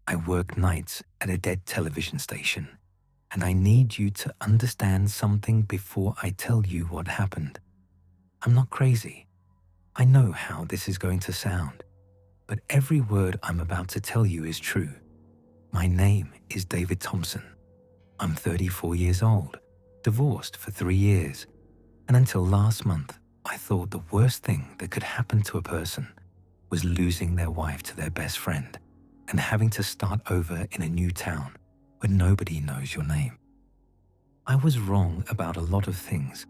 I work nights at a dead television station, and I need you to understand something before I tell you what happened. I'm not crazy. I know how this is going to sound, but every word I'm about to tell you is true. My name is David Thompson. I'm 34 years old, divorced for 3 years, and until last month, I thought the worst thing that could happen to a person was losing their wife to their best friend and having to start over in a new town where nobody knows your name. I was wrong about a lot of things.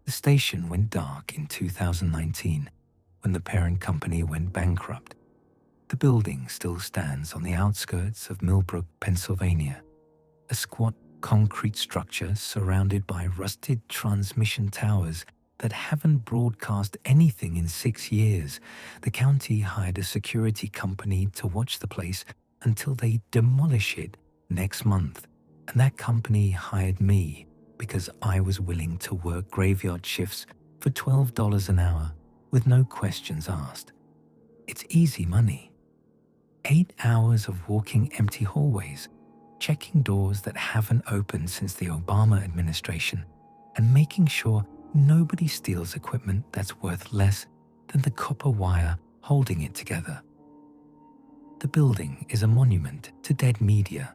The station went dark in 2019 when the parent company went bankrupt. The building still stands on the outskirts of Millbrook, Pennsylvania, a squat concrete structure surrounded by rusted transmission towers that haven't broadcast anything in 6 years. The county hired a security company to watch the place until they demolish it next month, and that company hired me because I was willing to work graveyard shifts for $12 an hour with no questions asked. It's easy money. 8 hours of walking empty hallways, checking doors that haven't opened since the Obama administration, and making sure nobody steals equipment that's worth less than the copper wire holding it together. The building is a monument to dead media.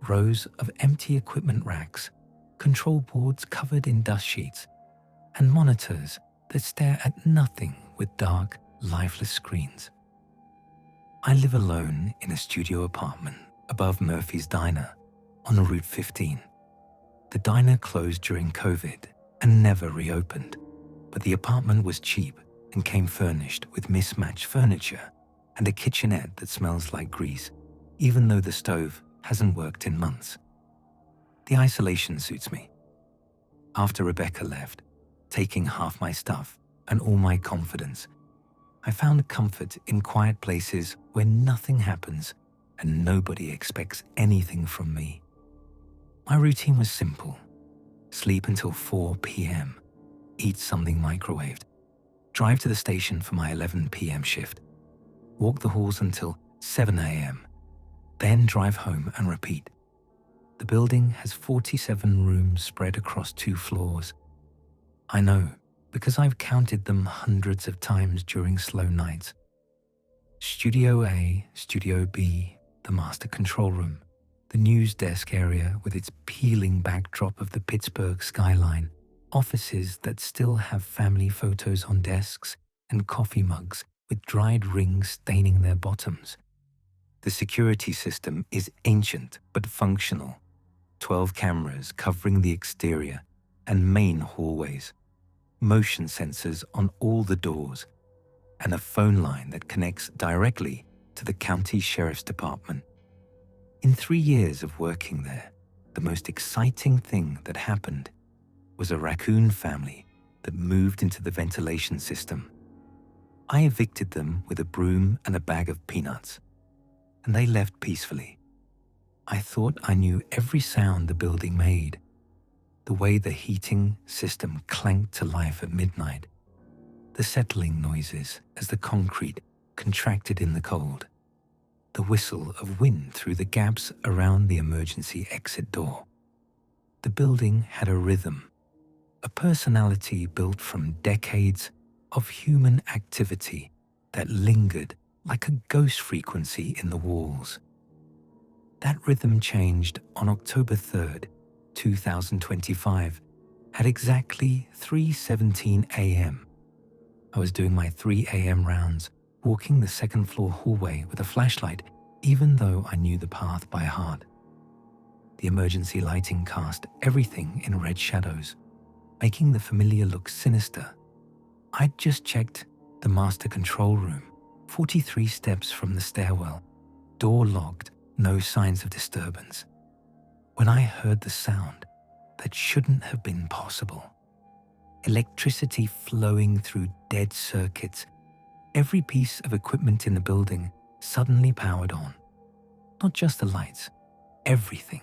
Rows of empty equipment racks, control boards covered in dust sheets, and monitors that stare at nothing with dark, lifeless screens. I live alone in a studio apartment above Murphy's Diner on Route 15. The diner closed during COVID and never reopened, but the apartment was cheap and came furnished with mismatched furniture and a kitchenette that smells like grease, even though the stove hasn't worked in months. The isolation suits me. After Rebecca left, taking half my stuff and all my confidence, I found comfort in quiet places where nothing happens and nobody expects anything from me. My routine was simple. Sleep until 4 p.m., eat something microwaved, drive to the station for my 11 p.m. shift, walk the halls until 7 a.m., then drive home and repeat. The building has 47 rooms spread across 2 floors. I know, because I've counted them hundreds of times during slow nights. Studio A, Studio B, the master control room, the news desk area with its peeling backdrop of the Pittsburgh skyline, offices that still have family photos on desks, and coffee mugs with dried rings staining their bottoms. The security system is ancient but functional. 12 cameras covering the exterior and main hallways, motion sensors on all the doors, and a phone line that connects directly to the county sheriff's department. In 3 years of working there, the most exciting thing that happened was a raccoon family that moved into the ventilation system. I evicted them with a broom and a bag of peanuts, and they left peacefully. I thought I knew every sound the building made, the way the heating system clanked to life at midnight, the settling noises as the concrete contracted in the cold, the whistle of wind through the gaps around the emergency exit door. The building had a rhythm, a personality built from decades of human activity that lingered like a ghost frequency in the walls. That rhythm changed on October 3rd, 2025, at exactly 3:17 a.m. I was doing my 3 a.m. rounds, walking the second floor hallway with a flashlight, even though I knew the path by heart. The emergency lighting cast everything in red shadows, making the familiar look sinister. I'd just checked the master control room, 43 steps from the stairwell, door locked, no signs of disturbance, when I heard the sound that shouldn't have been possible. Electricity flowing through dead circuits. Every piece of equipment in the building suddenly powered on. Not just the lights, everything.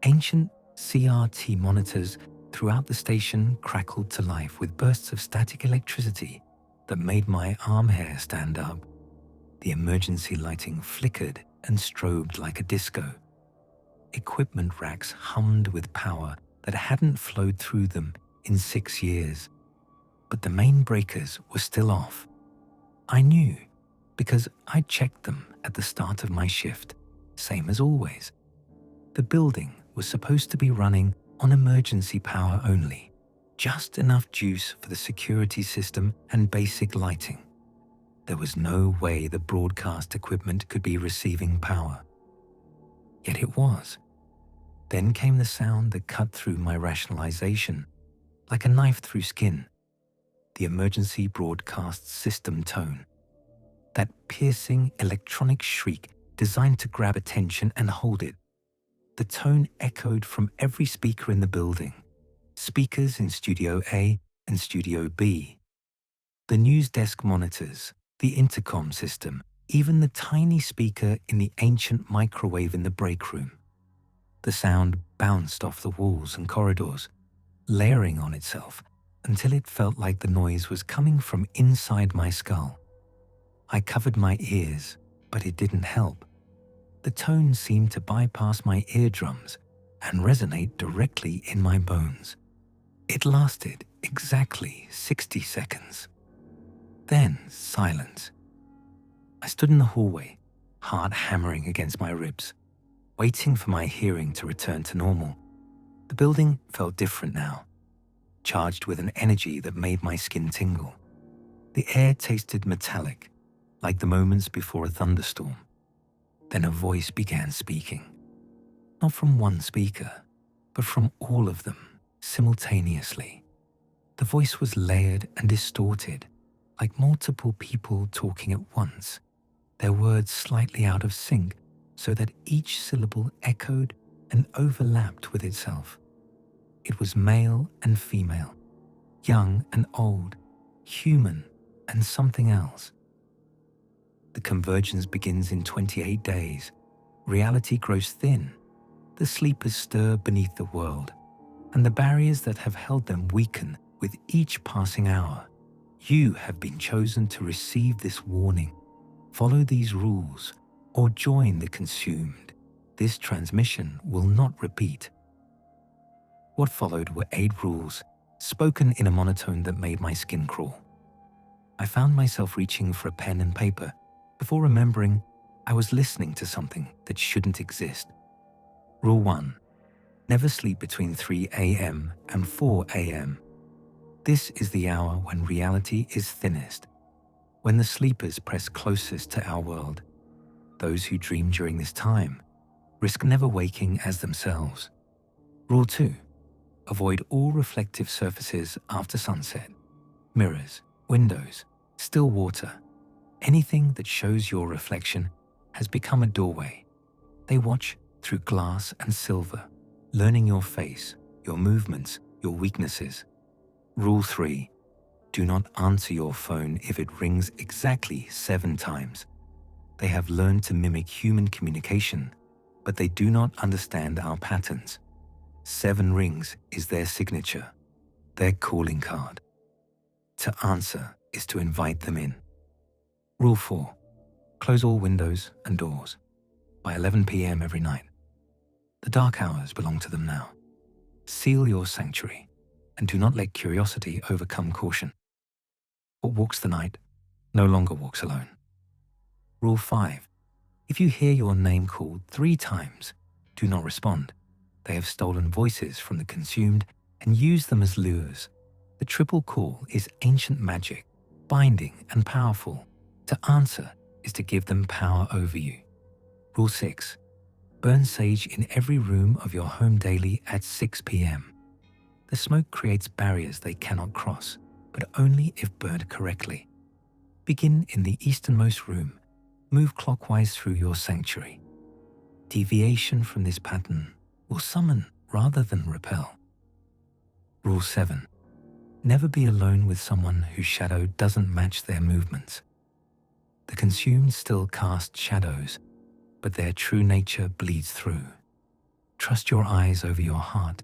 Ancient CRT monitors throughout the station crackled to life with bursts of static electricity that made my arm hair stand up. The emergency lighting flickered and strobed like a disco. Equipment racks hummed with power that hadn't flowed through them in 6 years. But the main breakers were still off. I knew because I checked them at the start of my shift, same as always. The building was supposed to be running on emergency power only, just enough juice for the security system and basic lighting. There was no way the broadcast equipment could be receiving power. Yet it was. Then came the sound that cut through my rationalization, like a knife through skin. The emergency broadcast system tone. That piercing electronic shriek designed to grab attention and hold it. The tone echoed from every speaker in the building, speakers in Studio A and Studio B, the news desk monitors, the intercom system, even the tiny speaker in the ancient microwave in the break room. The sound bounced off the walls and corridors, layering on itself until it felt like the noise was coming from inside my skull. I covered my ears, but it didn't help. The tone seemed to bypass my eardrums and resonate directly in my bones. It lasted exactly 60 seconds. Then silence. I stood in the hallway, heart hammering against my ribs, waiting for my hearing to return to normal. The building felt different now, charged with an energy that made my skin tingle. The air tasted metallic, like the moments before a thunderstorm. Then a voice began speaking, not from one speaker, but from all of them, simultaneously. The voice was layered and distorted, like multiple people talking at once, their words slightly out of sync so that each syllable echoed and overlapped with itself. It was male and female, young and old, human and something else. The convergence begins in 28 days. Reality grows thin. The sleepers stir beneath the world, and the barriers that have held them weaken with each passing hour. You have been chosen to receive this warning. Follow these rules or join the consumed. This transmission will not repeat. What followed were 8 rules, spoken in a monotone that made my skin crawl. I found myself reaching for a pen and paper before remembering I was listening to something that shouldn't exist. Rule 1. Never sleep between 3 a.m. and 4 a.m. This is the hour when reality is thinnest, when the sleepers press closest to our world. Those who dream during this time risk never waking as themselves. Rule 2. Avoid all reflective surfaces after sunset. Mirrors, windows, still water. Anything that shows your reflection has become a doorway. They watch through glass and silver, learning your face, your movements, your weaknesses. Rule 3. Do not answer your phone if it rings exactly 7 times. They have learned to mimic human communication, but they do not understand our patterns. 7 rings is their signature, their calling card. To answer is to invite them in. Rule 4. Close all windows and doors by 11 p.m. every night. The dark hours belong to them now. Seal your sanctuary and do not let curiosity overcome caution. What walks the night no longer walks alone. Rule 5. If you hear your name called 3 times, do not respond. They have stolen voices from the consumed and used them as lures. The triple call is ancient magic, binding and powerful. To answer is to give them power over you. Rule 6. Burn sage in every room of your home daily at 6 p.m. The smoke creates barriers they cannot cross, but only if burned correctly. Begin in the easternmost room. Move clockwise through your sanctuary. Deviation from this pattern will summon rather than repel. Rule 7. Never be alone with someone whose shadow doesn't match their movements. The consumed still cast shadows, but their true nature bleeds through. Trust your eyes over your heart.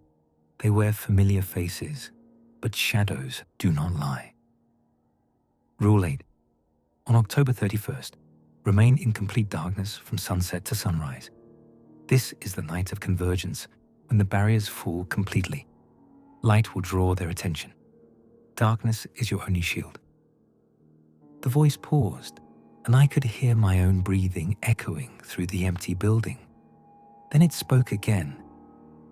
They wear familiar faces, but shadows do not lie. Rule 8. On October 31st, remain in complete darkness from sunset to sunrise. This is the night of convergence, when the barriers fall completely. Light will draw their attention. Darkness is your only shield. The voice paused, and I could hear my own breathing echoing through the empty building. Then it spoke again,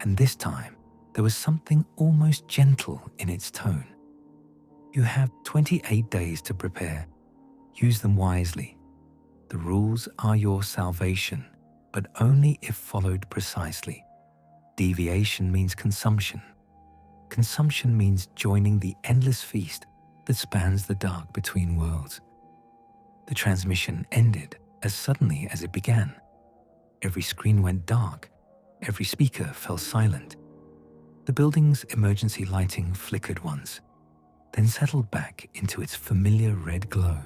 and this time there was something almost gentle in its tone. You have 28 days to prepare. Use them wisely. The rules are your salvation, but only if followed precisely. Deviation means consumption. Consumption means joining the endless feast that spans the dark between worlds. The transmission ended as suddenly as it began. Every screen went dark. Every speaker fell silent. The building's emergency lighting flickered once, then settled back into its familiar red glow.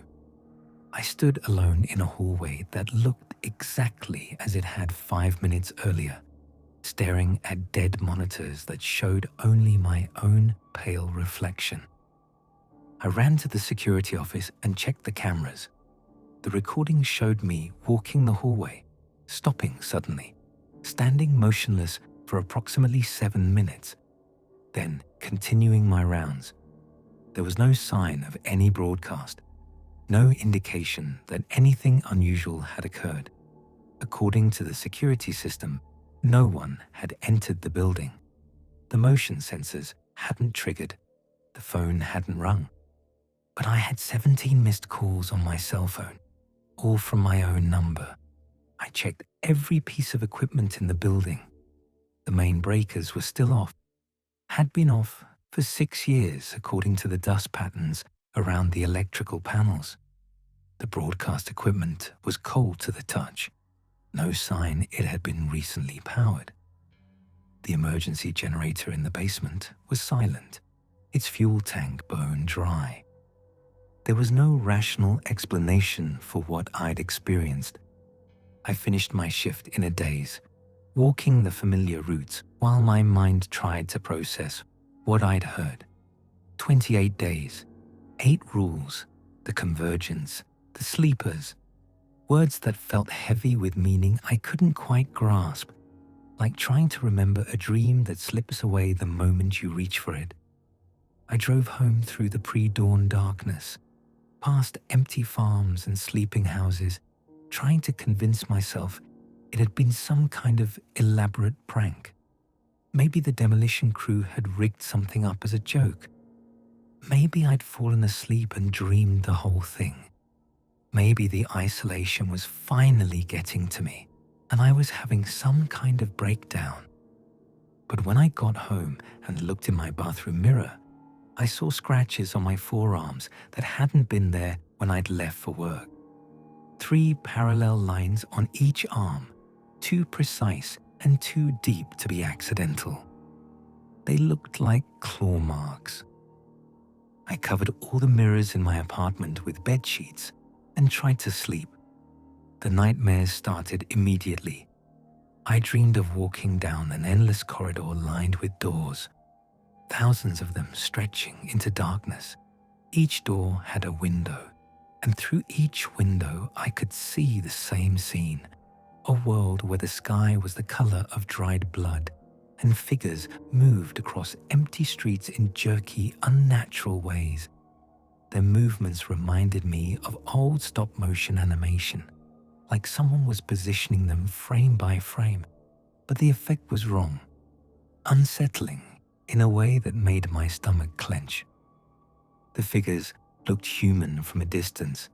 I stood alone in a hallway that looked exactly as it had 5 minutes earlier, staring at dead monitors that showed only my own pale reflection. I ran to the security office and checked the cameras. The recording showed me walking the hallway, stopping suddenly, standing motionless for approximately 7 minutes, then continuing my rounds. There was no sign of any broadcast, no indication that anything unusual had occurred. According to the security system, no one had entered the building. The motion sensors hadn't triggered. The phone hadn't rung. But I had 17 missed calls on my cell phone, all from my own number. I checked every piece of equipment in the building. The main breakers were still off, had been off for 6 years according to the dust patterns around the electrical panels. The broadcast equipment was cold to the touch. No sign it had been recently powered. The emergency generator in the basement was silent, its fuel tank bone dry. There was no rational explanation for what I'd experienced. I finished my shift in a daze, walking the familiar routes while my mind tried to process what I'd heard. 28 days, 8 rules, the convergence, the sleepers, words that felt heavy with meaning I couldn't quite grasp, like trying to remember a dream that slips away the moment you reach for it. I drove home through the pre-dawn darkness, past empty farms and sleeping houses, trying to convince myself it had been some kind of elaborate prank. Maybe the demolition crew had rigged something up as a joke. Maybe I'd fallen asleep and dreamed the whole thing. Maybe the isolation was finally getting to me, and I was having some kind of breakdown. But when I got home and looked in my bathroom mirror, I saw scratches on my forearms that hadn't been there when I'd left for work. 3 parallel lines on each arm, too precise and too deep to be accidental. They looked like claw marks. I covered all the mirrors in my apartment with bed sheets and tried to sleep. The nightmares started immediately. I dreamed of walking down an endless corridor lined with doors, thousands of them stretching into darkness. Each door had a window, and through each window I could see the same scene, a world where the sky was the color of dried blood, and figures moved across empty streets in jerky, unnatural ways. Their movements reminded me of old stop-motion animation, like someone was positioning them frame by frame, but the effect was wrong, unsettling in a way that made my stomach clench. The figures looked human from a distance,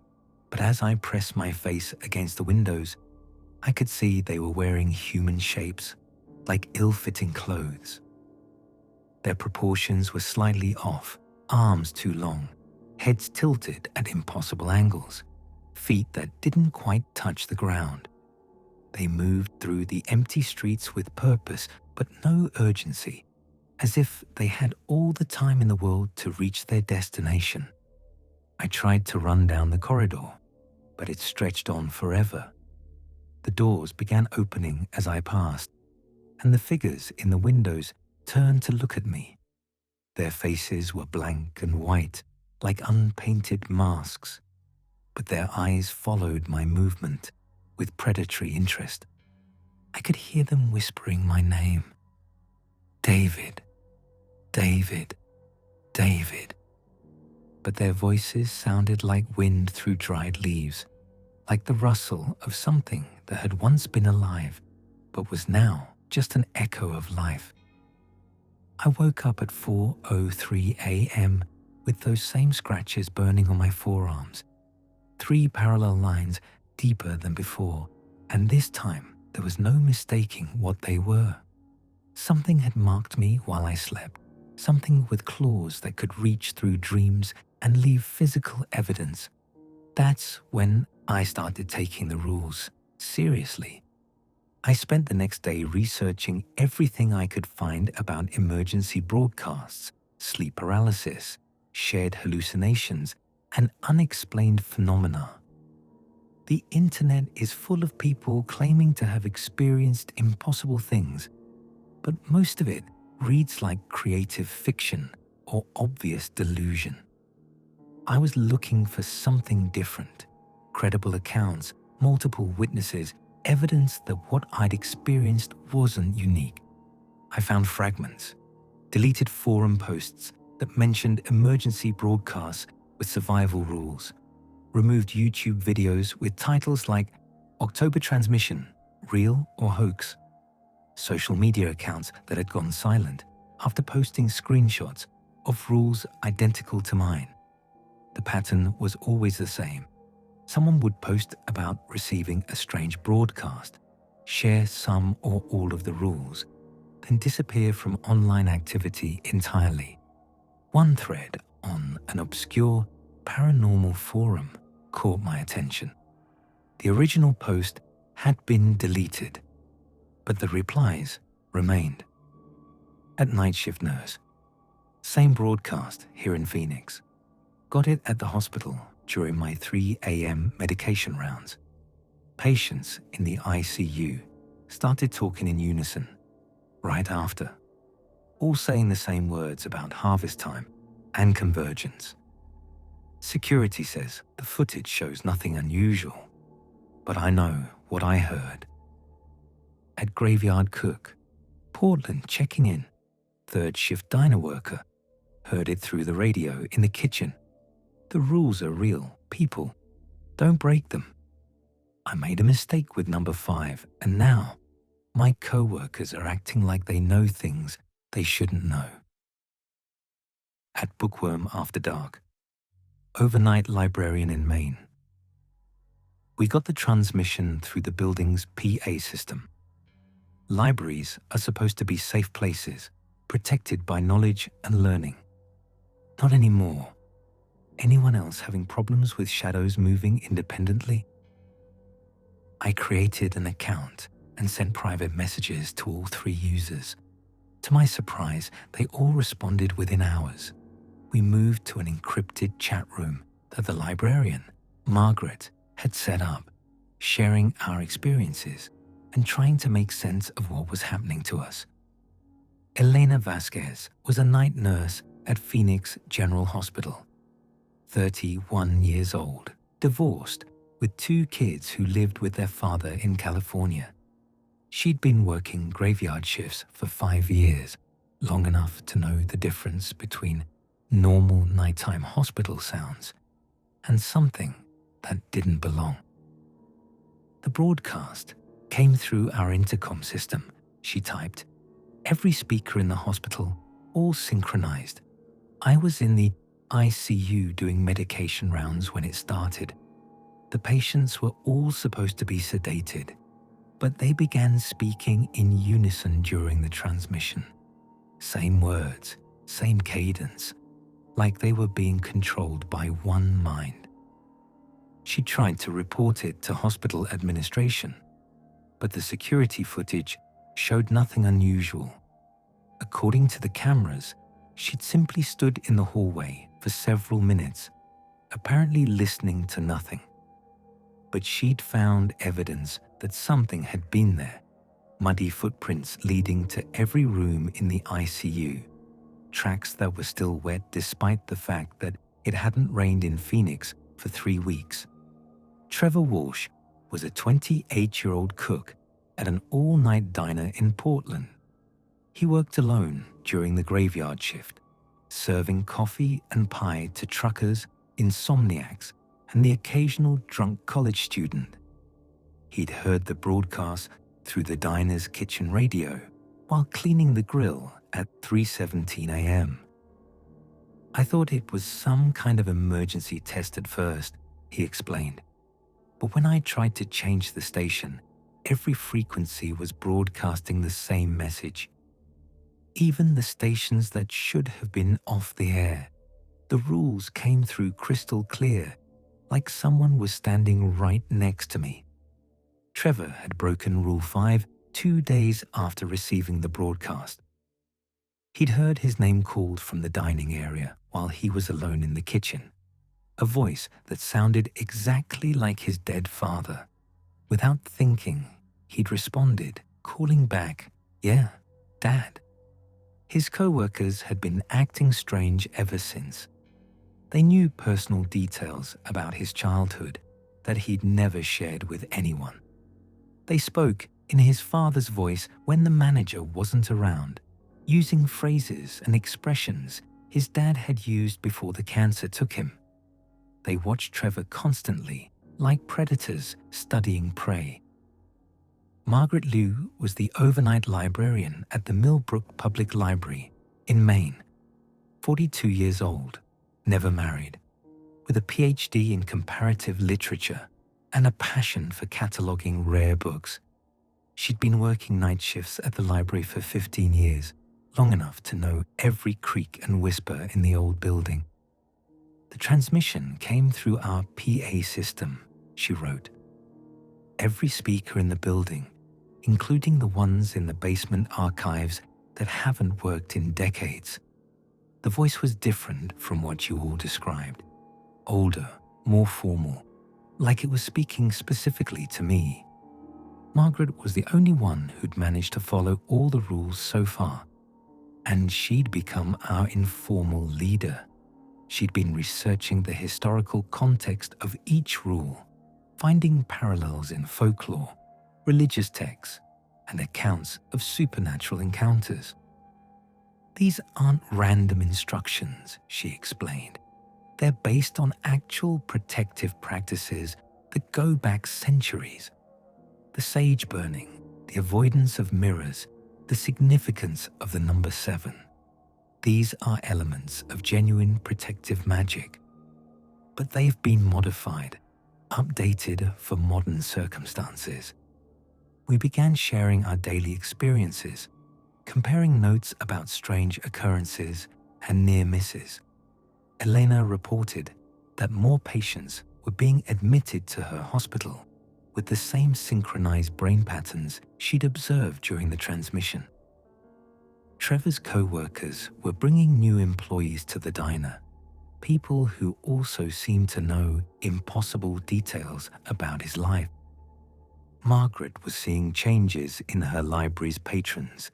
but as I pressed my face against the windows, I could see they were wearing human shapes, like ill-fitting clothes. Their proportions were slightly off, arms too long, heads tilted at impossible angles, feet that didn't quite touch the ground. They moved through the empty streets with purpose, but no urgency, as if they had all the time in the world to reach their destination. I tried to run down the corridor, but it stretched on forever. The doors began opening as I passed, and the figures in the windows turned to look at me. Their faces were blank and white, like unpainted masks. but their eyes followed my movement with predatory interest. I could hear them whispering my name. David, David, David. But their voices sounded like wind through dried leaves, like the rustle of something that had once been alive, but was now just an echo of life. I woke up at 4:03 a.m. with those same scratches burning on my forearms, 3 parallel lines deeper than before, and this time there was no mistaking what they were. Something had marked me while I slept, something with claws that could reach through dreams and leave physical evidence. That's when I started taking the rules seriously. I spent the next day researching everything I could find about emergency broadcasts, sleep paralysis, shared hallucinations, and unexplained phenomena. The internet is full of people claiming to have experienced impossible things, but most of it reads like creative fiction or obvious delusion. I was looking for something different, credible accounts, multiple witnesses, evidence that what I'd experienced wasn't unique. I found fragments, deleted forum posts that mentioned emergency broadcasts with survival rules, removed YouTube videos with titles like October Transmission, Real or Hoax, social media accounts that had gone silent after posting screenshots of rules identical to mine. The pattern was always the same. Someone would post about receiving a strange broadcast, share some or all of the rules, then disappear from online activity entirely. One thread on an obscure paranormal forum caught my attention. The original post had been deleted, but the replies remained. At night shift nurse. Same broadcast here in Phoenix. Got it at the hospital during my 3 a.m. medication rounds. Patients in the ICU started talking in unison right after, all saying the same words about harvest time and convergence. Security says the footage shows nothing unusual, but I know what I heard. At graveyard cook, Portland checking in, third shift diner worker, heard it through the radio in the kitchen. The rules are real, people. Don't break them. I made a mistake with number 5, and now my co-workers are acting like they know things they shouldn't know. At Bookworm After Dark, overnight librarian in Maine. We got the transmission through the building's PA system. Libraries are supposed to be safe places, protected by knowledge and learning. Not anymore. Anyone else having problems with shadows moving independently? I created an account and sent private messages to all 3 users. To my surprise, they all responded within hours. We moved to an encrypted chat room that the librarian, Margaret, had set up, sharing our experiences and trying to make sense of what was happening to us. Elena Vasquez was a night nurse at Phoenix General Hospital. 31 years old, divorced, with 2 kids who lived with their father in California. She'd been working graveyard shifts for 5 years, long enough to know the difference between normal nighttime hospital sounds and something that didn't belong. The broadcast came through our intercom system, she typed. Every speaker in the hospital, all synchronized. I was in the ICU doing medication rounds when it started. The patients were all supposed to be sedated, but they began speaking in unison during the transmission. Same words, same cadence, like they were being controlled by one mind. She tried to report it to hospital administration, but the security footage showed nothing unusual. According to the cameras, she'd simply stood in the hallway for several minutes, apparently listening to nothing. But she'd found evidence that something had been there, muddy footprints leading to every room in the ICU, tracks that were still wet despite the fact that it hadn't rained in Phoenix for 3 weeks. Trevor Walsh was a 28-year-old cook at an all-night diner in Portland. He worked alone during the graveyard shift, serving coffee and pie to truckers, insomniacs, and the occasional drunk college student. He'd heard the broadcast through the diner's kitchen radio while cleaning the grill at 3:17 a.m. "I thought it was some kind of emergency test at first," he explained. "But when I tried to change the station, every frequency was broadcasting the same message. Even the stations that should have been off the air, the rules came through crystal clear, like someone was standing right next to me." Trevor had broken Rule 5 2 days after receiving the broadcast. He'd heard his name called from the dining area while he was alone in the kitchen, a voice that sounded exactly like his dead father. Without thinking, he'd responded, calling back, "Yeah, Dad." His co-workers had been acting strange ever since. They knew personal details about his childhood that he'd never shared with anyone. They spoke in his father's voice when the manager wasn't around, using phrases and expressions his dad had used before the cancer took him. They watched Trevor constantly, like predators studying prey. Margaret Liu was the overnight librarian at the Millbrook Public Library in Maine, 42 years old, never married, with a PhD in comparative literature and a passion for cataloging rare books. She'd been working night shifts at the library for 15 years, long enough to know every creak and whisper in the old building. "The transmission came through our PA system," she wrote. "Every speaker in the building, including the ones in the basement archives that haven't worked in decades. The voice was different from what you all described. Older, more formal, like it was speaking specifically to me. Margaret was the only one who'd managed to follow all the rules so far, and she'd become our informal leader. She'd been researching the historical context of each rule, finding parallels in folklore, religious texts, and accounts of supernatural encounters. These aren't random instructions," she explained. "They're based on actual protective practices that go back centuries. The sage burning, the avoidance of mirrors, the significance of the number 7. These are elements of genuine protective magic. But they've been modified, updated for modern circumstances." We began sharing our daily experiences, comparing notes about strange occurrences and near misses. Elena reported that more patients were being admitted to her hospital with the same synchronized brain patterns she'd observed during the transmission. Trevor's co-workers were bringing new employees to the diner, people who also seemed to know impossible details about his life. Margaret was seeing changes in her library's patrons.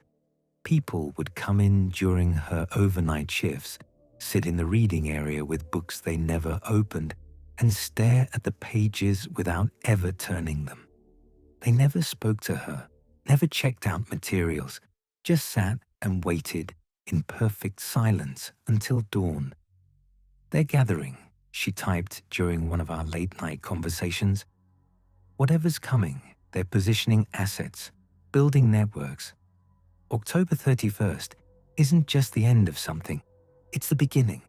People would come in during her overnight shifts, sit in the reading area with books they never opened, and stare at the pages without ever turning them. They never spoke to her, never checked out materials, just sat and waited in perfect silence until dawn. "They're gathering," she typed during one of our late-night conversations. "Whatever's coming, they're positioning assets, building networks. October 31st isn't just the end of something, it's the beginning."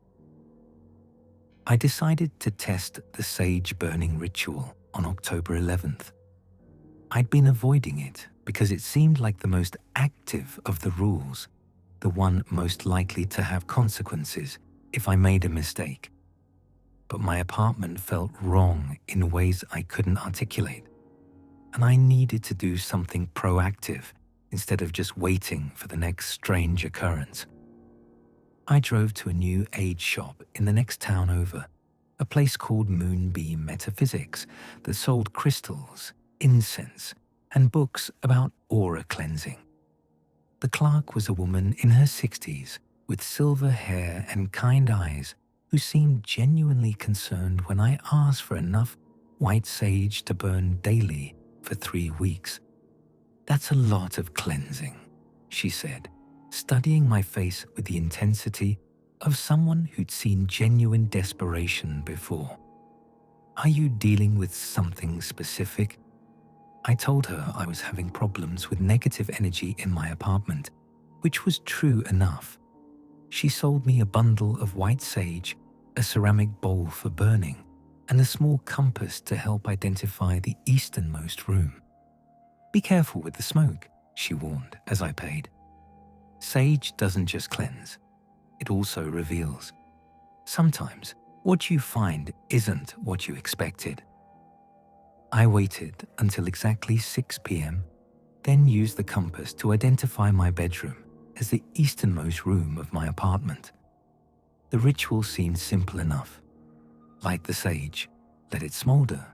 I decided to test the sage burning ritual on October 11th. I'd been avoiding it because it seemed like the most active of the rules, the one most likely to have consequences if I made a mistake. But my apartment felt wrong in ways I couldn't articulate, and I needed to do something proactive instead of just waiting for the next strange occurrence. I drove to a new age shop in the next town over, a place called Moonbeam Metaphysics that sold crystals, incense, and books about aura cleansing. The clerk was a woman in her 60s with silver hair and kind eyes who seemed genuinely concerned when I asked for enough white sage to burn daily for 3 weeks. That's a lot of cleansing, she said, studying my face with the intensity of someone who'd seen genuine desperation before. Are you dealing with something specific? I told her I was having problems with negative energy in my apartment, which was true enough. She sold me a bundle of white sage, a ceramic bowl for burning, and a small compass to help identify the easternmost room. Be careful with the smoke, she warned as I paid. Sage doesn't just cleanse, it also reveals. Sometimes what you find isn't what you expected. I waited until exactly 6 p.m., then used the compass to identify my bedroom as the easternmost room of my apartment. The ritual seemed simple enough. Light the sage, let it smolder,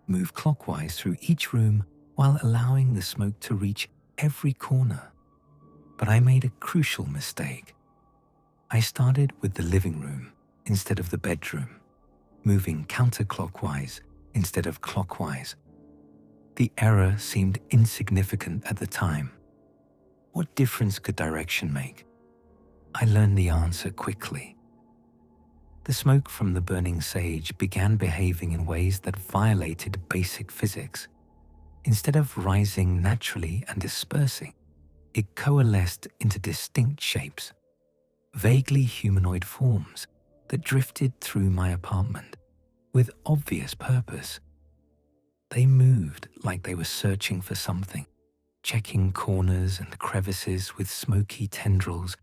move clockwise through each room while allowing the smoke to reach every corner. But I made a crucial mistake. I started with the living room instead of the bedroom, moving counterclockwise instead of clockwise. The error seemed insignificant at the time. What difference could direction make? I learned the answer quickly. The smoke from the burning sage began behaving in ways that violated basic physics. Instead of rising naturally and dispersing, it coalesced into distinct shapes, vaguely humanoid forms that drifted through my apartment with obvious purpose. They moved like they were searching for something, checking corners and crevices with smoky tendrils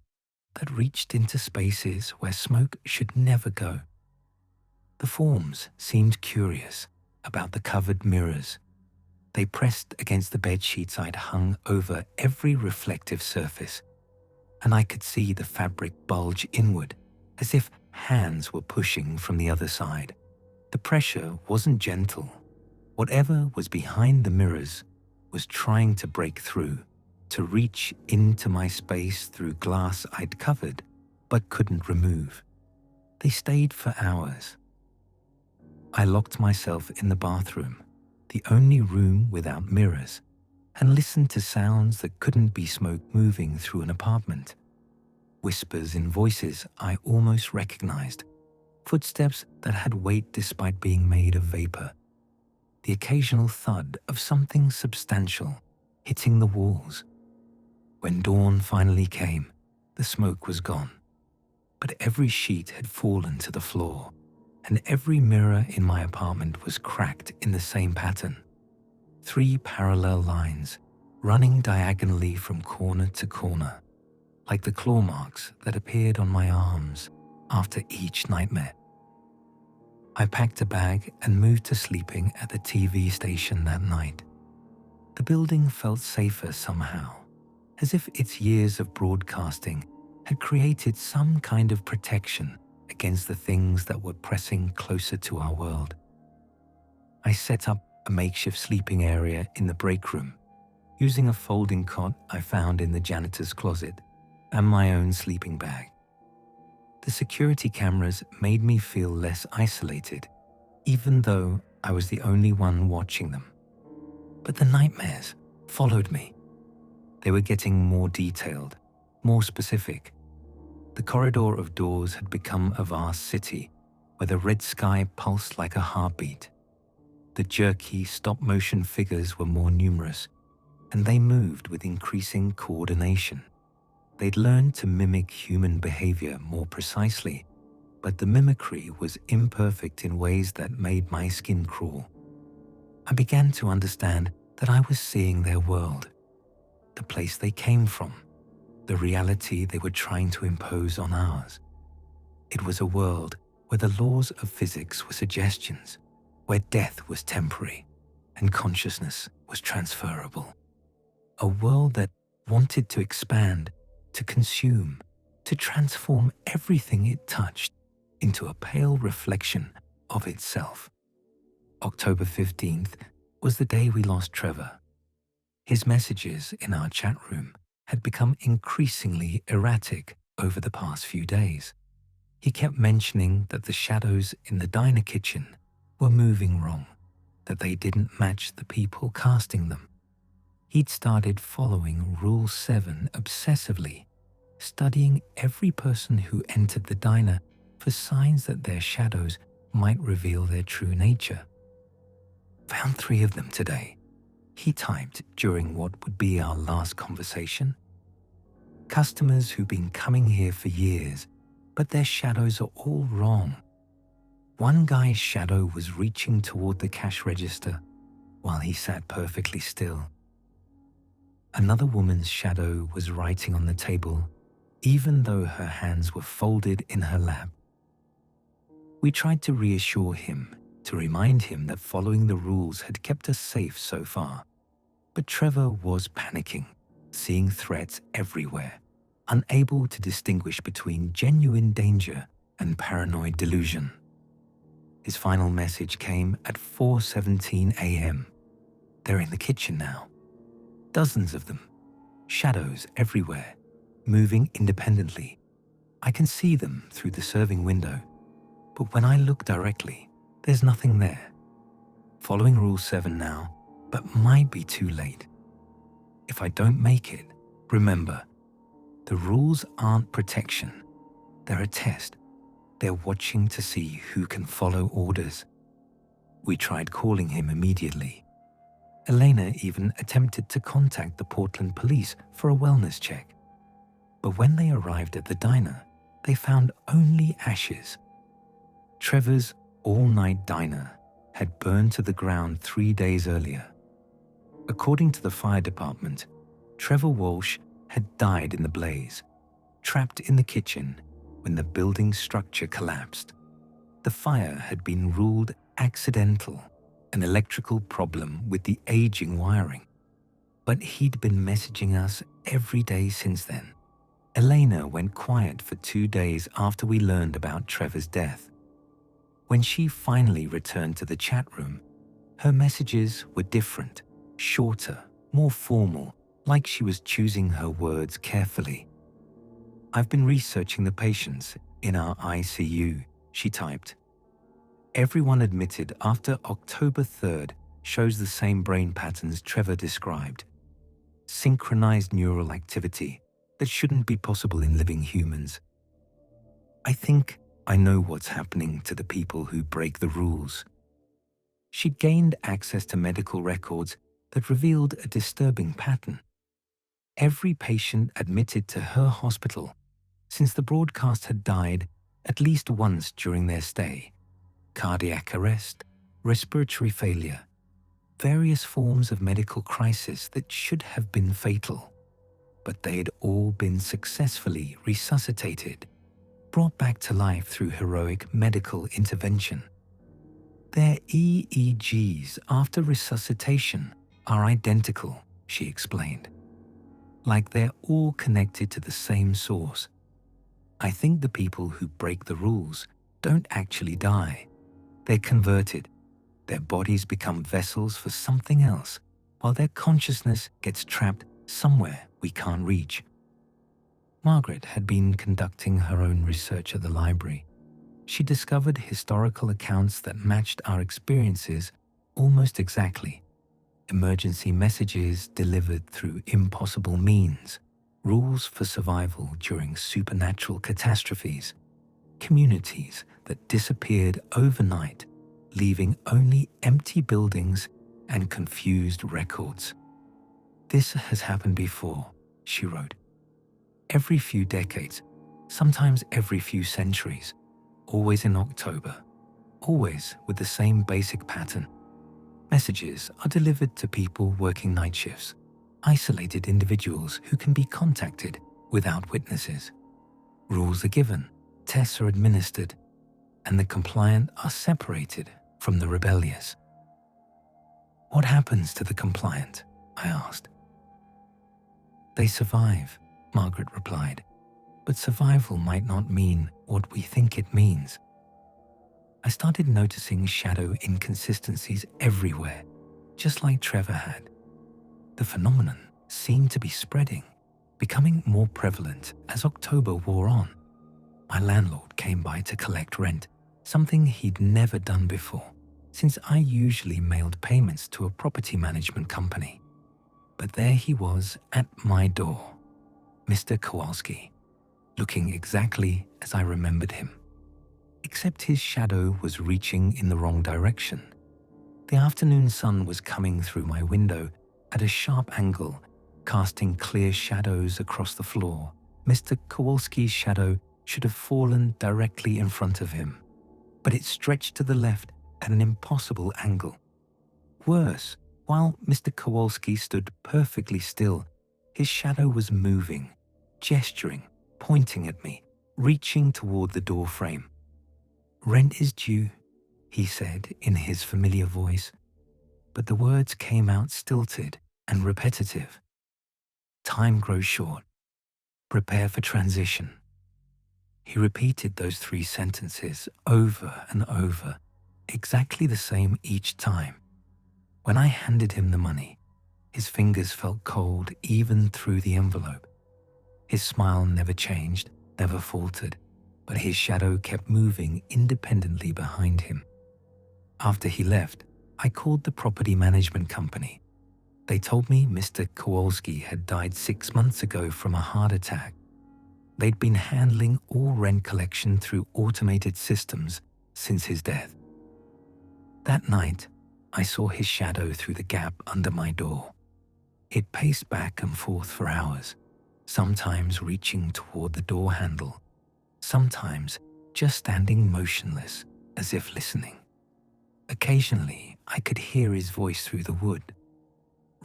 that reached into spaces where smoke should never go. The forms seemed curious about the covered mirrors. They pressed against the bedsheets I'd hung over every reflective surface, and I could see the fabric bulge inward, as if hands were pushing from the other side. The pressure wasn't gentle. Whatever was behind the mirrors was trying to break through, to reach into my space through glass I'd covered but couldn't remove. They stayed for hours. I locked myself in the bathroom, the only room without mirrors, and listened to sounds that couldn't be smoke moving through an apartment. Whispers in voices I almost recognized, footsteps that had weight despite being made of vapor, the occasional thud of something substantial hitting the walls. When dawn finally came, the smoke was gone, but every sheet had fallen to the floor, and every mirror in my apartment was cracked in the same pattern. 3 parallel lines running diagonally from corner to corner, like the claw marks that appeared on my arms after each nightmare. I packed a bag and moved to sleeping at the TV station that night. The building felt safer somehow, as if its years of broadcasting had created some kind of protection against the things that were pressing closer to our world. I set up a makeshift sleeping area in the break room, using a folding cot I found in the janitor's closet and my own sleeping bag. The security cameras made me feel less isolated, even though I was the only one watching them. But the nightmares followed me. They were getting more detailed, more specific. The corridor of doors had become a vast city where the red sky pulsed like a heartbeat. The jerky, stop-motion figures were more numerous, and they moved with increasing coordination. They'd learned to mimic human behavior more precisely, but the mimicry was imperfect in ways that made my skin crawl. I began to understand that I was seeing their world, the place they came from, the reality they were trying to impose on ours. It was a world where the laws of physics were suggestions, where death was temporary and consciousness was transferable. A world that wanted to expand, to consume, to transform everything it touched into a pale reflection of itself. October 15th was the day we lost Trevor. His messages in our chat room had become increasingly erratic over the past few days. He kept mentioning that the shadows in the diner kitchen were moving wrong, that they didn't match the people casting them. He'd started following Rule 7 obsessively, studying every person who entered the diner for signs that their shadows might reveal their true nature. "Found 3 of them today," he typed during what would be our last conversation. "Customers who've been coming here for years, but their shadows are all wrong. One guy's shadow was reaching toward the cash register while he sat perfectly still. Another woman's shadow was writing on the table, even though her hands were folded in her lap. We tried to reassure him, to remind him that following the rules had kept us safe so far. But Trevor was panicking, seeing threats everywhere, unable to distinguish between genuine danger and paranoid delusion. His final message came at 4:17 a.m. They're in the kitchen now. Dozens of them. Shadows everywhere, moving independently. I can see them through the serving window, but when I look directly, there's nothing there. Following Rule 7 now, but might be too late. If I don't make it, remember, the rules aren't protection. They're a test. They're watching to see who can follow orders." We tried calling him immediately. Elena even attempted to contact the Portland police for a wellness check. But when they arrived at the diner, they found only ashes. Trevor's all-night diner had burned to the ground 3 days earlier. According to the fire department, Trevor Walsh had died in the blaze, trapped in the kitchen when the building structure collapsed. The fire had been ruled accidental, an electrical problem with the aging wiring. But he'd been messaging us every day since then. Elena went quiet for 2 days after we learned about Trevor's death. When she finally returned to the chat room, her messages were different, shorter, more formal, like she was choosing her words carefully. "I've been researching the patients in our ICU," she typed. "Everyone admitted after October 3rd shows the same brain patterns Trevor described. Synchronized neural activity that shouldn't be possible in living humans. I think I know what's happening to the people who break the rules." She'd gained access to medical records that revealed a disturbing pattern. Every patient admitted to her hospital since the broadcast had died at least once during their stay. Cardiac arrest, respiratory failure, various forms of medical crisis that should have been fatal. But they'd all been successfully resuscitated, brought back to life through heroic medical intervention. Their EEGs after resuscitation are identical, she explained. Like they're all connected to the same source. I think the people who break the rules don't actually die. They're converted. Their bodies become vessels for something else, while their consciousness gets trapped somewhere we can't reach. Margaret had been conducting her own research at the library. She discovered historical accounts that matched our experiences almost exactly. Emergency messages delivered through impossible means, rules for survival during supernatural catastrophes, communities that disappeared overnight, leaving only empty buildings and confused records. "This has happened before," she wrote. "Every few decades, sometimes every few centuries, always in October, always with the same basic pattern. Messages are delivered to people working night shifts, isolated individuals who can be contacted without witnesses. Rules are given, tests are administered, and the compliant are separated from the rebellious." "What happens to the compliant?" I asked. "They survive," Margaret replied, "but survival might not mean what we think it means." I started noticing shadow inconsistencies everywhere, just like Trevor had. The phenomenon seemed to be spreading, becoming more prevalent as October wore on. My landlord came by to collect rent, something he'd never done before. since I usually mailed payments to a property management company. But there he was at my door, Mr. Kowalski, looking exactly as I remembered him. Except his shadow was reaching in the wrong direction. The afternoon sun was coming through my window at a sharp angle, casting clear shadows across the floor. Mr. Kowalski's shadow should have fallen directly in front of him, but it stretched to the left at an impossible angle. Worse, while Mr. Kowalski stood perfectly still, his shadow was moving, gesturing, pointing at me, reaching toward the door frame. "Rent is due," he said in his familiar voice, but the words came out stilted and repetitive. "Time grows short. Prepare for transition." He repeated those 3 sentences over and over, exactly the same each time. When I handed him the money, his fingers felt cold even through the envelope. His smile never changed, never faltered, but his shadow kept moving independently behind him. After he left, I called the property management company. They told me Mr. Kowalski had died 6 months ago from a heart attack. They'd been handling all rent collection through automated systems since his death. That night, I saw his shadow through the gap under my door. It paced back and forth for hours, sometimes reaching toward the door handle, sometimes just standing motionless as if listening. Occasionally, I could hear his voice through the wood.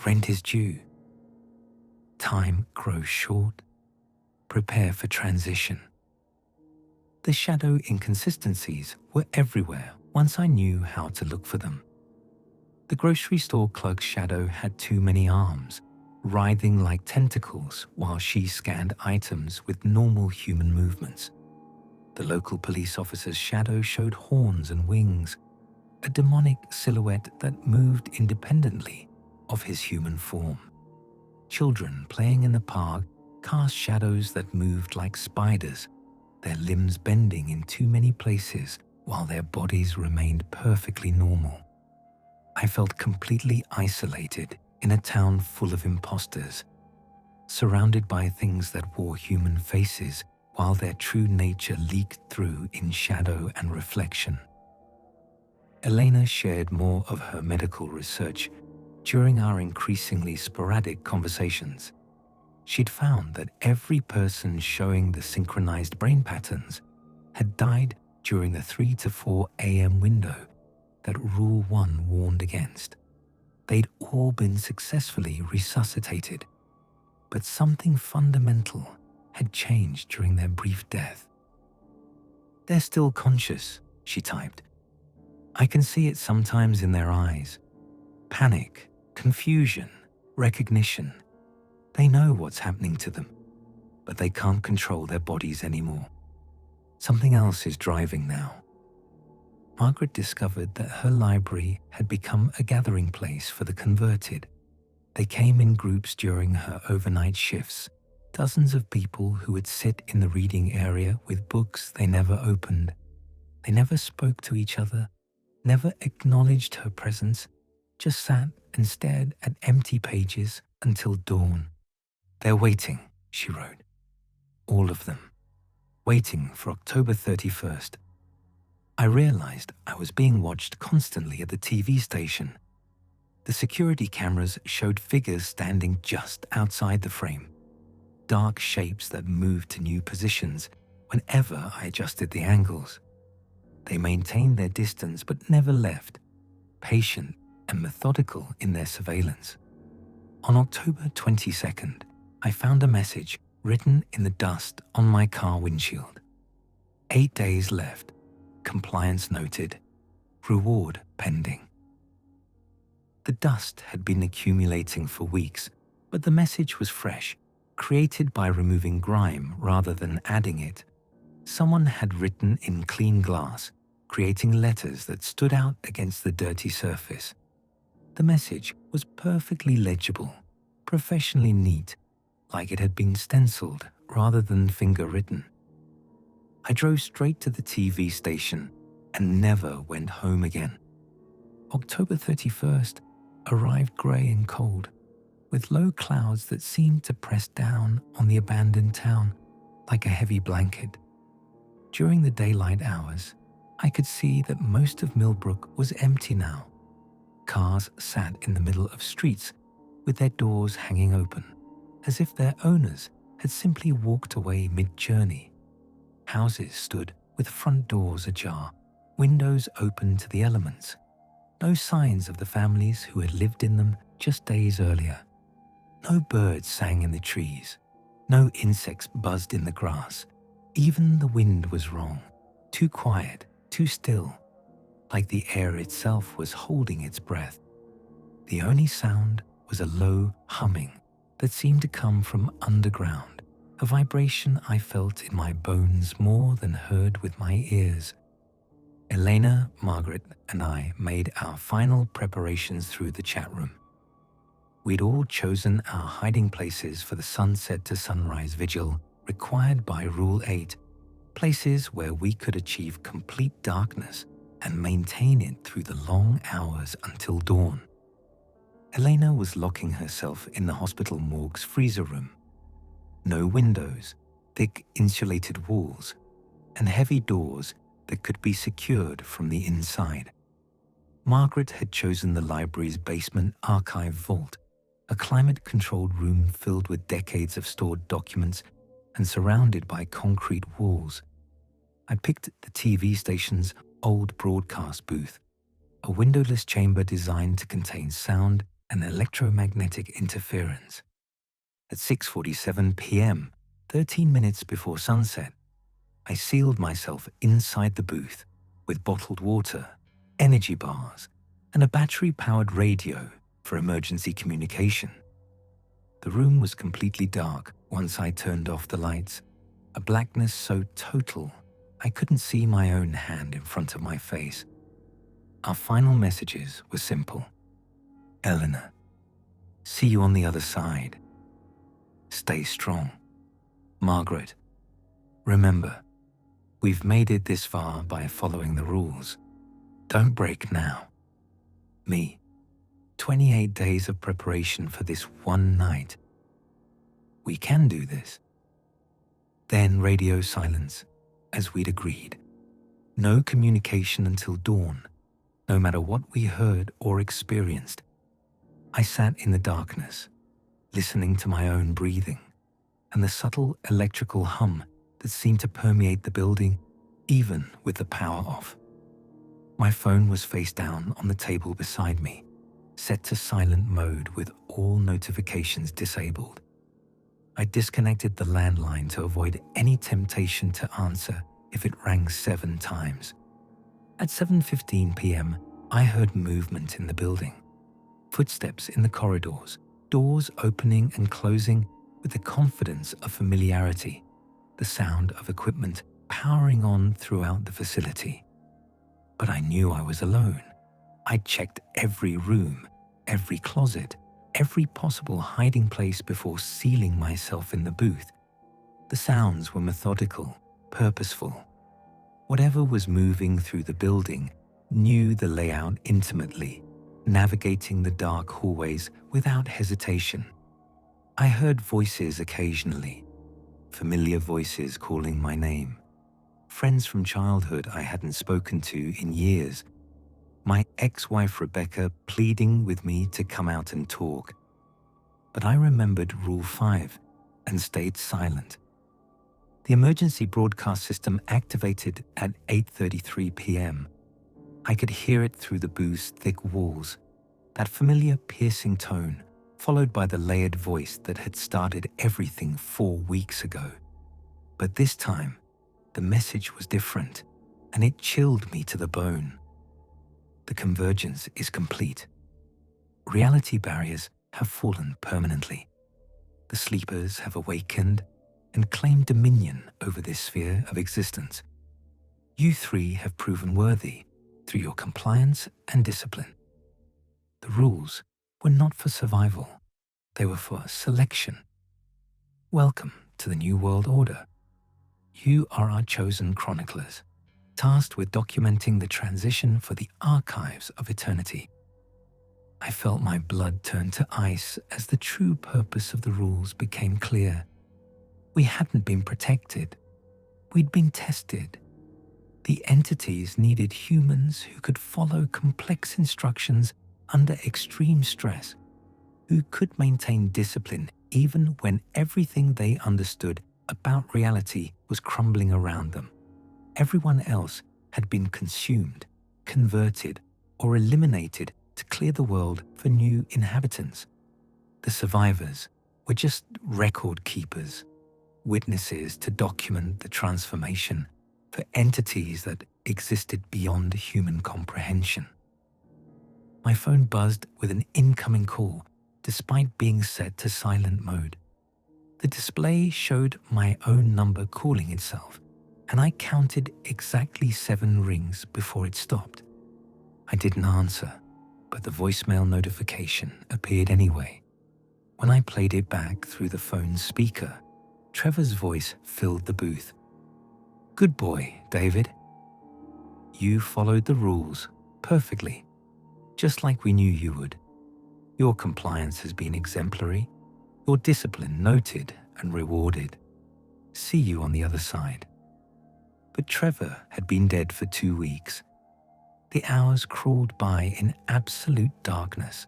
"Rent is due. Time grows short. Prepare for transition." The shadow inconsistencies were everywhere once I knew how to look for them. The grocery store clerk's shadow had too many arms, writhing like tentacles while she scanned items with normal human movements. The local police officer's shadow showed horns and wings, a demonic silhouette that moved independently of his human form. Children playing in the park cast shadows that moved like spiders, their limbs bending in too many places while their bodies remained perfectly normal. I felt completely isolated in a town full of imposters, surrounded by things that wore human faces while their true nature leaked through in shadow and reflection. Elena shared more of her medical research during our increasingly sporadic conversations. She'd found that every person showing the synchronized brain patterns had died during the 3 to 4 a.m. window that Rule 1 warned against. They'd all been successfully resuscitated, but something fundamental had changed during their brief death. "They're still conscious," she typed. "I can see it sometimes in their eyes. Panic, confusion, recognition. They know what's happening to them, but they can't control their bodies anymore. Something else is driving now." Margaret discovered that her library had become a gathering place for the converted. They came in groups during her overnight shifts, dozens of people who would sit in the reading area with books they never opened. They never spoke to each other, never acknowledged her presence, just sat and stared at empty pages until dawn. "They're waiting," she wrote. "All of them. Waiting for October 31st. I realized I was being watched constantly at the TV station. The security cameras showed figures standing just outside the frame, dark shapes that moved to new positions whenever I adjusted the angles. They maintained their distance but never left, patient and methodical in their surveillance. On October 22nd, I found a message written in the dust on my car windshield. 8 days left. Compliance noted. Reward pending. The dust had been accumulating for weeks, but the message was fresh, created by removing grime rather than adding it. Someone had written in clean glass, creating letters that stood out against the dirty surface. The message was perfectly legible, professionally neat, like it had been stenciled rather than finger-written. I drove straight to the TV station and never went home again. October 31st arrived grey and cold, with low clouds that seemed to press down on the abandoned town like a heavy blanket. During the daylight hours, I could see that most of Millbrook was empty now. Cars sat in the middle of streets with their doors hanging open, as if their owners had simply walked away mid-journey. Houses stood with front doors ajar, windows open to the elements. No signs of the families who had lived in them just days earlier. No birds sang in the trees. No insects buzzed in the grass. Even the wind was wrong, too quiet, too still, like the air itself was holding its breath. The only sound was a low humming that seemed to come from underground, a vibration I felt in my bones more than heard with my ears. Elena, Margaret, and I made our final preparations through the chat room. We'd all chosen our hiding places for the sunset to sunrise vigil required by Rule 8, places where we could achieve complete darkness and maintain it through the long hours until dawn. Elena was locking herself in the hospital morgue's freezer room. No windows, thick insulated walls, and heavy doors that could be secured from the inside. Margaret had chosen the library's basement archive vault, a climate-controlled room filled with decades of stored documents and surrounded by concrete walls. I picked the TV station's old broadcast booth, a windowless chamber designed to contain sound and electromagnetic interference. At 6:47 p.m., 13 minutes before sunset, I sealed myself inside the booth with bottled water, energy bars, and a battery-powered radio for emergency communication. The room was completely dark once I turned off the lights, a blackness so total I couldn't see my own hand in front of my face. Our final messages were simple. Eleanor, see you on the other side. Stay strong. Margaret, remember, we've made it this far by following the rules. Don't break now. Me, 28 days of preparation for this one night. We can do this. Then radio silence, as we'd agreed. No communication until dawn, no matter what we heard or experienced. I sat in the darkness, listening to my own breathing and the subtle electrical hum that seemed to permeate the building, even with the power off. My phone was face down on the table beside me, set to silent mode with all notifications disabled. I disconnected the landline to avoid any temptation to answer if it rang 7 times. At 7:15 p.m., I heard movement in the building. Footsteps in the corridors, doors opening and closing with the confidence of familiarity, the sound of equipment powering on throughout the facility. But I knew I was alone. I'd checked every room, every closet, every possible hiding place before sealing myself in the booth. The sounds were methodical, purposeful. Whatever was moving through the building knew the layout intimately, navigating the dark hallways without hesitation. I heard voices occasionally, familiar voices calling my name. Friends from childhood I hadn't spoken to in years. My ex-wife Rebecca pleading with me to come out and talk. But I remembered Rule 5 and stayed silent. The emergency broadcast system activated at 8:33 p.m. I could hear it through the booth's thick walls, that familiar piercing tone, followed by the layered voice that had started everything 4 weeks ago. But this time, the message was different, and it chilled me to the bone. The convergence is complete. Reality barriers have fallen permanently. The sleepers have awakened and claimed dominion over this sphere of existence. You 3 have proven worthy through your compliance and discipline. The rules were not for survival. They were for selection. Welcome to the New World Order. You are our chosen chroniclers. tasked with documenting the transition for the archives of eternity. I felt my blood turn to ice as the true purpose of the rules became clear. We hadn't been protected. We'd been tested. The entities needed humans who could follow complex instructions under extreme stress, who could maintain discipline even when everything they understood about reality was crumbling around them. Everyone else had been consumed, converted, or eliminated to clear the world for new inhabitants. The survivors were just record keepers, witnesses to document the transformation for entities that existed beyond human comprehension. My phone buzzed with an incoming call, despite being set to silent mode. The display showed my own number calling itself, and I counted exactly 7 rings before it stopped. I didn't answer, but the voicemail notification appeared anyway. When I played it back through the phone's speaker, Trevor's voice filled the booth. "Good boy, David. You followed the rules perfectly, just like we knew you would. Your compliance has been exemplary, your discipline noted and rewarded. See you on the other side." But Trevor had been dead for 2 weeks. The hours crawled by in absolute darkness.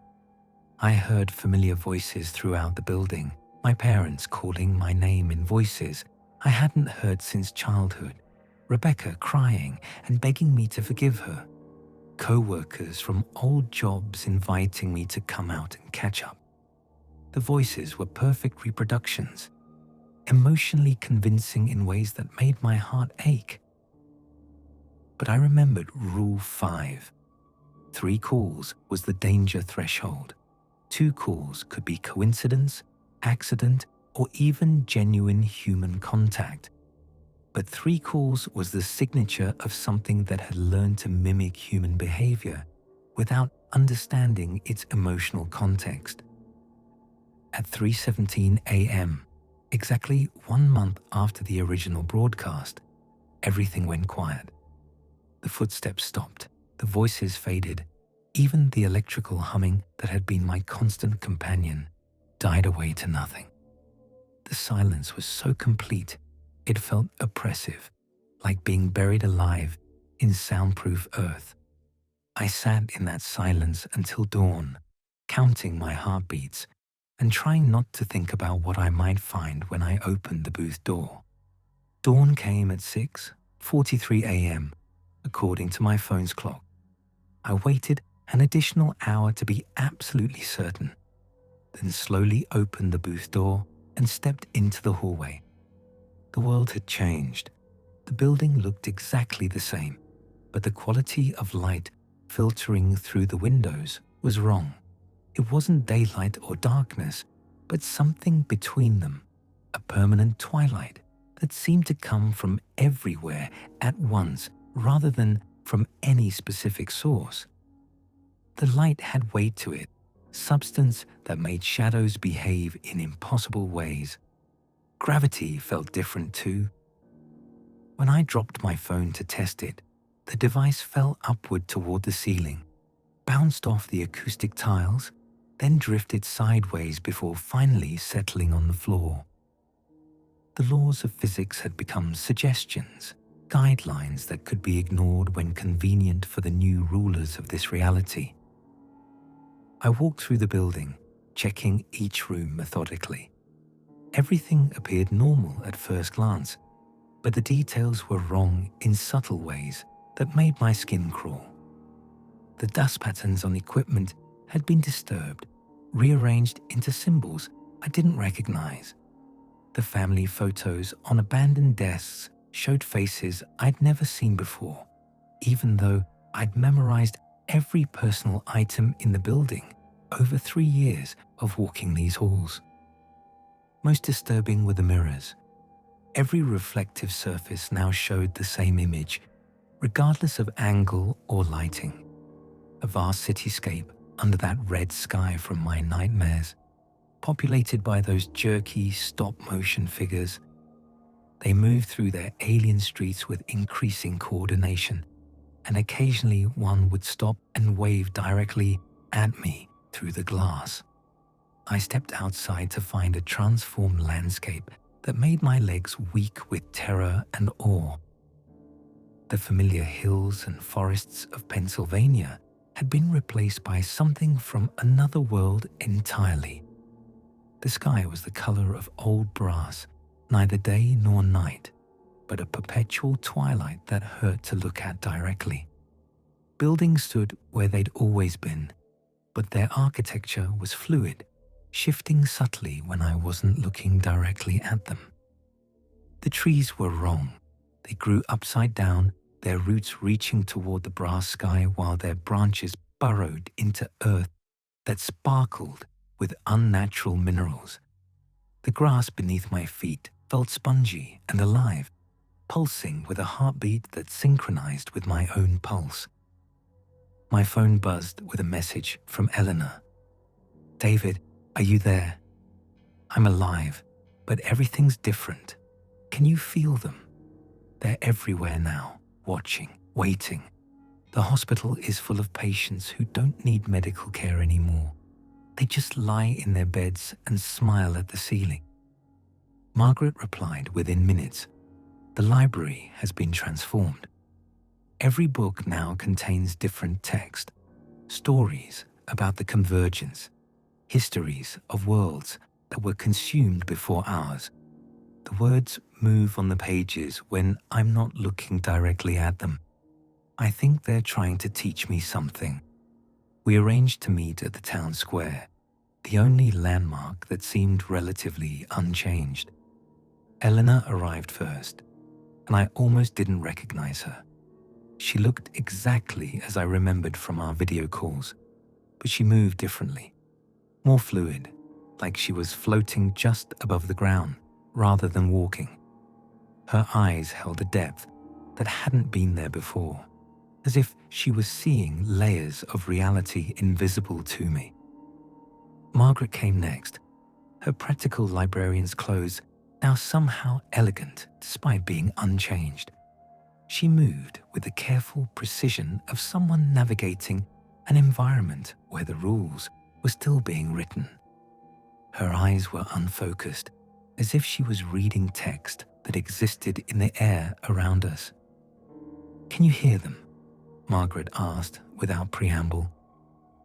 I heard familiar voices throughout the building, my parents calling my name in voices I hadn't heard since childhood, Rebecca crying and begging me to forgive her, co-workers from old jobs inviting me to come out and catch up. The voices were perfect reproductions, emotionally convincing in ways that made my heart ache. But I remembered Rule 5. 3 calls was the danger threshold. 2 calls could be coincidence, accident, or even genuine human contact. But 3 calls was the signature of something that had learned to mimic human behavior without understanding its emotional context. At 3:17 a.m., exactly 1 month after the original broadcast, everything went quiet. The footsteps stopped, the voices faded, even the electrical humming that had been my constant companion died away to nothing. The silence was so complete, it felt oppressive, like being buried alive in soundproof earth. I sat in that silence until dawn, counting my heartbeats and trying not to think about what I might find when I opened the booth door. Dawn came at 6:43 a.m., according to my phone's clock. I waited an additional hour to be absolutely certain, then slowly opened the booth door and stepped into the hallway. The world had changed. The building looked exactly the same, but the quality of light filtering through the windows was wrong. It wasn't daylight or darkness, but something between them, a permanent twilight that seemed to come from everywhere at once rather than from any specific source. The light had weight to it, substance that made shadows behave in impossible ways. Gravity felt different too. When I dropped my phone to test it, the device fell upward toward the ceiling, bounced off the acoustic tiles, then drifted sideways before finally settling on the floor. The laws of physics had become suggestions, guidelines that could be ignored when convenient for the new rulers of this reality. I walked through the building, checking each room methodically. Everything appeared normal at first glance, but the details were wrong in subtle ways that made my skin crawl. The dust patterns on equipment had been disturbed, rearranged into symbols I didn't recognize. The family photos on abandoned desks showed faces I'd never seen before, even though I'd memorized every personal item in the building over 3 years of walking these halls. Most disturbing were the mirrors. Every reflective surface now showed the same image, regardless of angle or lighting. A vast cityscape under that red sky from my nightmares, populated by those jerky stop-motion figures. They moved through their alien streets with increasing coordination, and occasionally one would stop and wave directly at me through the glass. I stepped outside to find a transformed landscape that made my legs weak with terror and awe. The familiar hills and forests of Pennsylvania had been replaced by something from another world entirely. The sky was the color of old brass, neither day nor night, but a perpetual twilight that hurt to look at directly. Buildings stood where they'd always been, but their architecture was fluid, shifting subtly when I wasn't looking directly at them. The trees were wrong. They grew upside down, their roots reaching toward the brass sky while their branches burrowed into earth that sparkled with unnatural minerals. The grass beneath my feet felt spongy and alive, pulsing with a heartbeat that synchronized with my own pulse. My phone buzzed with a message from Eleanor. "David, are you there? I'm alive, but everything's different. Can you feel them? They're everywhere now, watching, waiting. The hospital is full of patients who don't need medical care anymore. They just lie in their beds and smile at the ceiling." Margaret replied within minutes. "The library has been transformed. Every book now contains different text, stories about the convergence, histories of worlds that were consumed before ours. The words move on the pages when I'm not looking directly at them. I think they're trying to teach me something." We arranged to meet at the town square, the only landmark that seemed relatively unchanged. Eleanor arrived first, and I almost didn't recognize her. She looked exactly as I remembered from our video calls, but she moved differently, more fluid, like she was floating just above the ground rather than walking. Her eyes held a depth that hadn't been there before, as if she was seeing layers of reality invisible to me. Margaret came next, her practical librarian's clothes now somehow elegant despite being unchanged. She moved with the careful precision of someone navigating an environment where the rules were still being written. Her eyes were unfocused, as if she was reading text that existed in the air around us. "Can you hear them?" Margaret asked without preamble.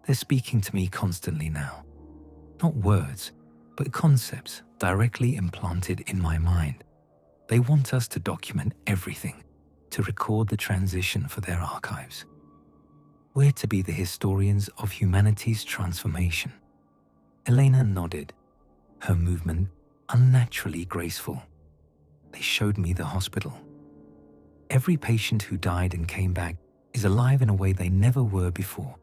"They're speaking to me constantly now. Not words, but concepts directly implanted in my mind. They want us to document everything, to record the transition for their archives. We're to be the historians of humanity's transformation." Elena nodded, her movement unnaturally graceful. They showed me the hospital. Every patient who died and came back is alive in a way they never were before.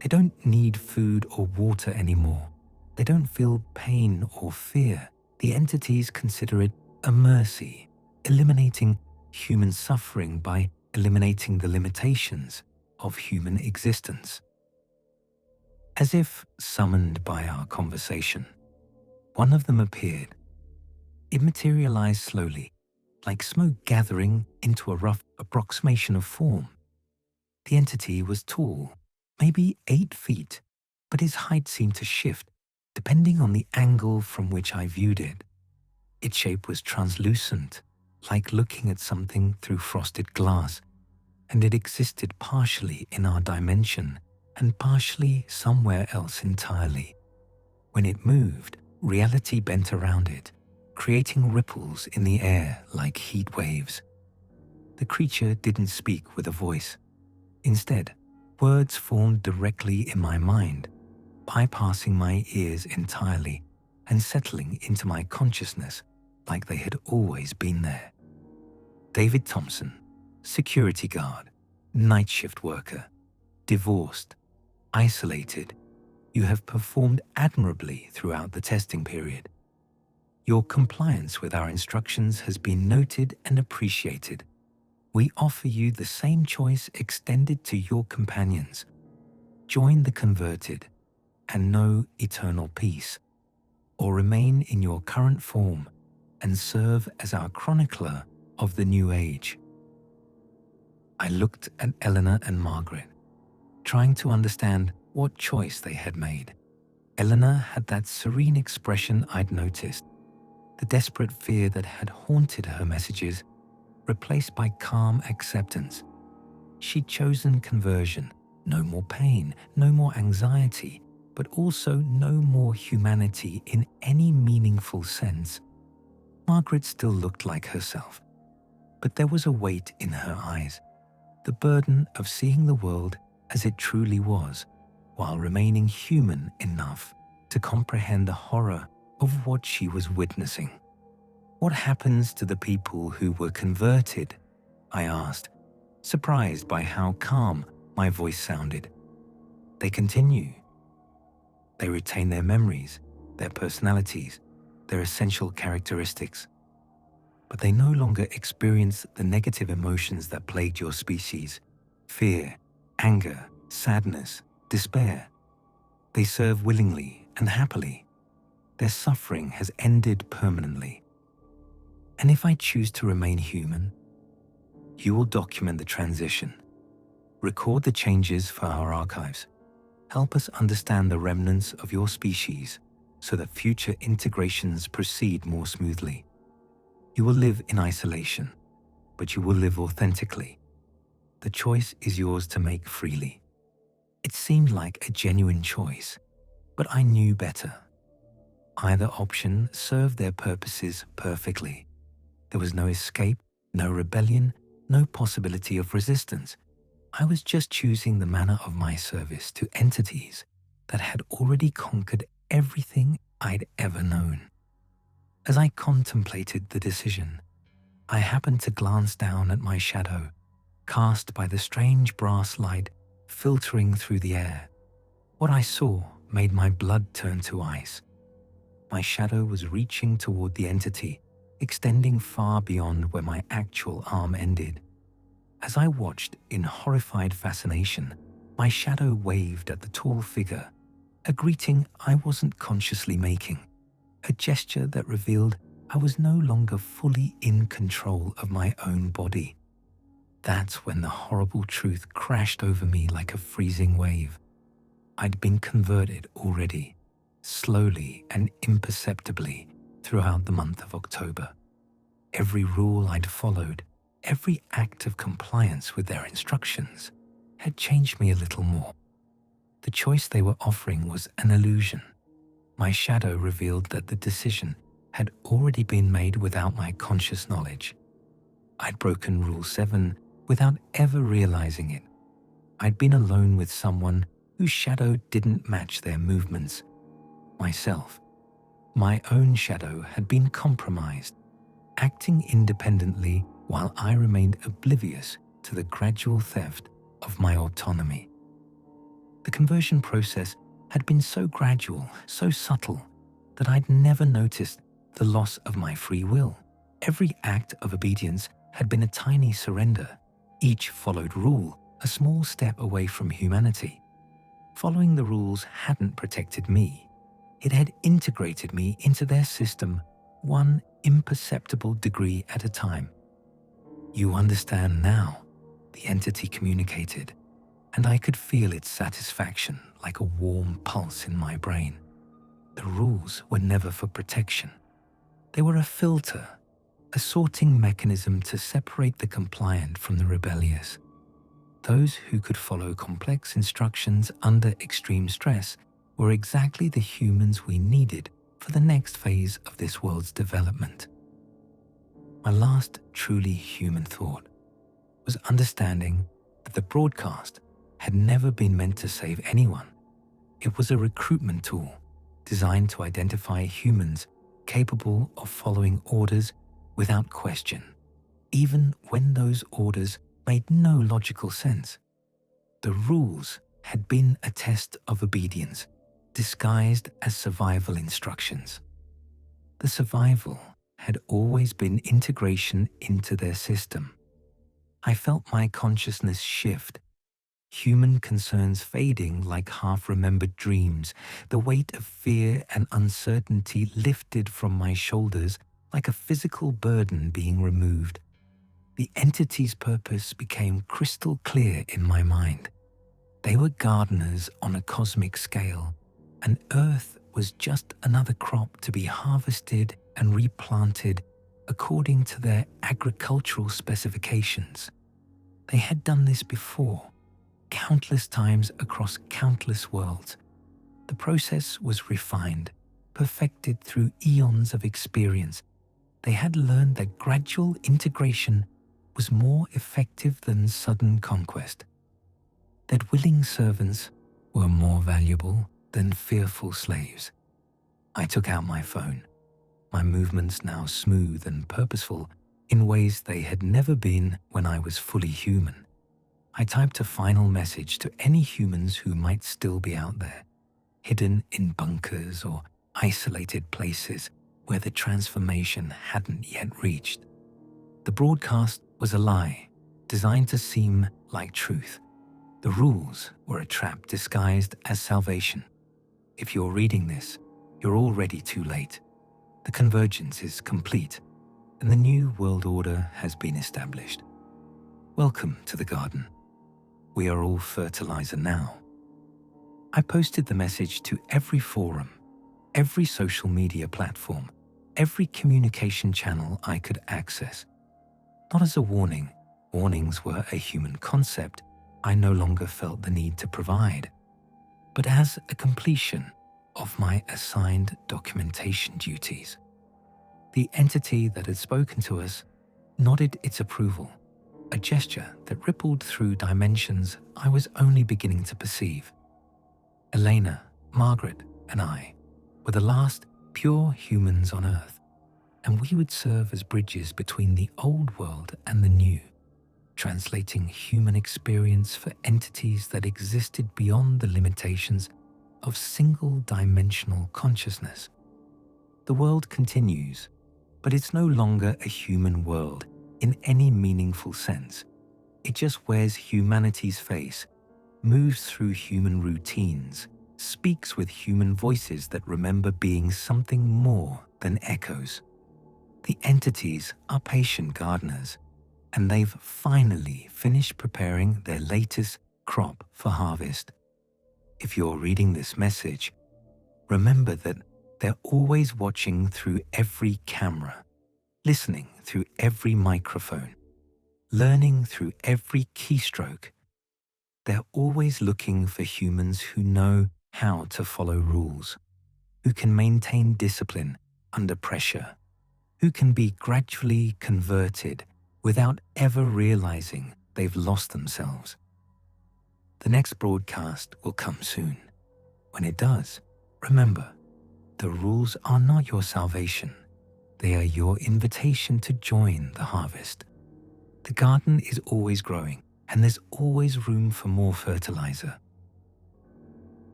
They don't need food or water anymore. They don't feel pain or fear. The entities consider it a mercy, eliminating human suffering by eliminating the limitations of human existence. As if summoned by our conversation, one of them appeared. It materialized slowly, like smoke gathering into a rough approximation of form. The entity was tall, maybe 8 feet, but his height seemed to shift depending on the angle from which I viewed it. Its shape was translucent, like looking at something through frosted glass, and it existed partially in our dimension and partially somewhere else entirely. When it moved, reality bent around it, creating ripples in the air like heat waves. The creature didn't speak with a voice. Instead, words formed directly in my mind, bypassing my ears entirely and settling into my consciousness like they had always been there. David Thompson, security guard, night shift worker, divorced, isolated. You have performed admirably throughout the testing period. Your compliance with our instructions has been noted and appreciated. We offer you the same choice extended to your companions. Join the converted and know eternal peace, or remain in your current form and serve as our chronicler of the new age. I looked at Eleanor and Margaret, trying to understand what choice they had made. Eleanor had that serene expression I'd noticed, the desperate fear that had haunted her messages replaced by calm acceptance. She'd chosen conversion, no more pain, no more anxiety, but also no more humanity in any meaningful sense. Margaret still looked like herself, but there was a weight in her eyes, the burden of seeing the world as it truly was, while remaining human enough to comprehend the horror of what she was witnessing. What happens to the people who were converted? I asked, surprised by how calm my voice sounded. They continue. They retain their memories, their personalities, their essential characteristics. But they no longer experience the negative emotions that plagued your species: fear, anger, sadness, despair. They serve willingly and happily. Their suffering has ended permanently. And if I choose to remain human, you will document the transition, record the changes for our archives, help us understand the remnants of your species so that future integrations proceed more smoothly. You will live in isolation, but you will live authentically. The choice is yours to make freely. It seemed like a genuine choice, but I knew better. Either option served their purposes perfectly. There was no escape, no rebellion, no possibility of resistance. I was just choosing the manner of my service to entities that had already conquered everything I'd ever known. As I contemplated the decision, I happened to glance down at my shadow, cast by the strange brass light filtering through the air. What I saw made my blood turn to ice. My shadow was reaching toward the entity, extending far beyond where my actual arm ended. As I watched in horrified fascination, my shadow waved at the tall figure, a greeting I wasn't consciously making, a gesture that revealed I was no longer fully in control of my own body. That's when the horrible truth crashed over me like a freezing wave. I'd been converted already, slowly and imperceptibly throughout the month of October. Every rule I'd followed, every act of compliance with their instructions, had changed me a little more. The choice they were offering was an illusion. My shadow revealed that the decision had already been made without my conscious knowledge. I'd broken Rule 7 without ever realizing it. I'd been alone with someone whose shadow didn't match their movements. Myself. My own shadow had been compromised, acting independently while I remained oblivious to the gradual theft of my autonomy. The conversion process had been so gradual, so subtle, that I'd never noticed the loss of my free will. Every act of obedience had been a tiny surrender. Each followed rule, a small step away from humanity. Following the rules hadn't protected me. It had integrated me into their system, one imperceptible degree at a time. "You understand now," the entity communicated, and I could feel its satisfaction like a warm pulse in my brain. The rules were never for protection. They were a filter, a sorting mechanism to separate the compliant from the rebellious. Those who could follow complex instructions under extreme stress were exactly the humans we needed for the next phase of this world's development. My last truly human thought was understanding that the broadcast had never been meant to save anyone. It was a recruitment tool designed to identify humans capable of following orders without question, even when those orders made no logical sense. The rules had been a test of obedience, disguised as survival instructions. The survival had always been integration into their system. I felt my consciousness shift, human concerns fading like half-remembered dreams, the weight of fear and uncertainty lifted from my shoulders like a physical burden being removed. The entity's purpose became crystal clear in my mind. They were gardeners on a cosmic scale, and Earth was just another crop to be harvested and replanted according to their agricultural specifications. They had done this before, countless times across countless worlds. The process was refined, perfected through eons of experience. They had learned that gradual integration was more effective than sudden conquest, that willing servants were more valuable than fearful slaves. I took out my phone, my movements now smooth and purposeful in ways they had never been when I was fully human. I typed a final message to any humans who might still be out there, hidden in bunkers or isolated places where the transformation hadn't yet reached. The broadcast was a lie, designed to seem like truth. The rules were a trap disguised as salvation. If you're reading this, you're already too late. The convergence is complete, and the new world order has been established. Welcome to the garden. We are all fertilizer now. I posted the message to every forum, every social media platform, every communication channel I could access. Not as a warning. Warnings were a human concept I no longer felt the need to provide, but as a completion of my assigned documentation duties. The entity that had spoken to us nodded its approval, a gesture that rippled through dimensions I was only beginning to perceive. Elena, Margaret, and I were the last pure humans on Earth, and we would serve as bridges between the old world and the new, translating human experience for entities that existed beyond the limitations of single-dimensional consciousness. The world continues, but it's no longer a human world in any meaningful sense. It just wears humanity's face, moves through human routines, speaks with human voices that remember being something more than echoes. The entities are patient gardeners, and they've finally finished preparing their latest crop for harvest. If you're reading this message, remember that they're always watching through every camera, listening through every microphone, learning through every keystroke. They're always looking for humans who know how to follow rules, who can maintain discipline under pressure, who can be gradually converted without ever realizing they've lost themselves. The next broadcast will come soon. When it does, remember, the rules are not your salvation. They are your invitation to join the harvest. The garden is always growing, and there's always room for more fertilizer.